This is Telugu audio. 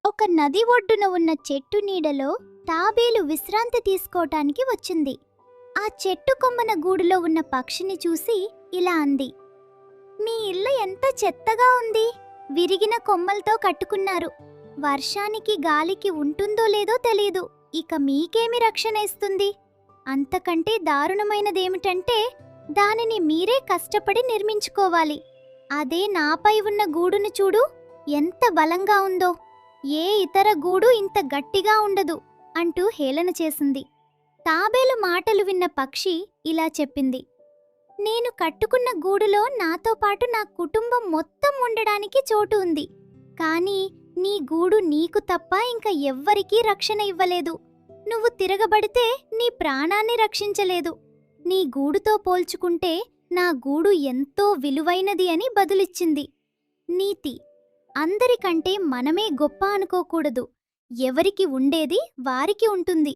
ఒక నది ఒడ్డున ఉన్న చెట్టు నీడలో తాబేలు విశ్రాంతి తీసుకోటానికి వచ్చింది. ఆ చెట్టు కొమ్మన గూడులో ఉన్న పక్షిని చూసి ఇలా అంది. మీ ఇల్లు ఎంత చెత్తగా ఉంది. విరిగిన కొమ్మలతో కట్టుకున్నారు. వర్షానికి గాలికి ఉంటుందో లేదో తెలీదు. ఇక మీకేమి రక్షణ ఇస్తుంది? అంతకంటే దారుణమైనదేమిటంటే దానిని మీరే కష్టపడి నిర్మించుకోవాలి. అదే నాపై ఉన్న గూడును చూడు, ఎంత బలంగా ఉందో. ఏ ఇతర గూడు ఇంత గట్టిగా ఉండదు అంటూ హేళన చేసింది. తాబేలు మాటలు విన్న పక్షి ఇలా చెప్పింది. నేను కట్టుకున్న గూడులో నాతో పాటు నా కుటుంబం మొత్తం ఉండడానికి చోటు ఉంది. కానీ నీ గూడు నీకు తప్ప ఇంక ఎవ్వరికీ రక్షణ ఇవ్వలేదు. నువ్వు తిరగబడితే నీ ప్రాణాన్ని రక్షించలేదు. నీ గూడుతో పోల్చుకుంటే నా గూడు ఎంతో విలువైనది అని బదులిచ్చింది. నీతి: అందరికంటే మనమే గొప్ప అనుకోకూడదు. ఎవరికి ఉండేది వారికి ఉంటుంది.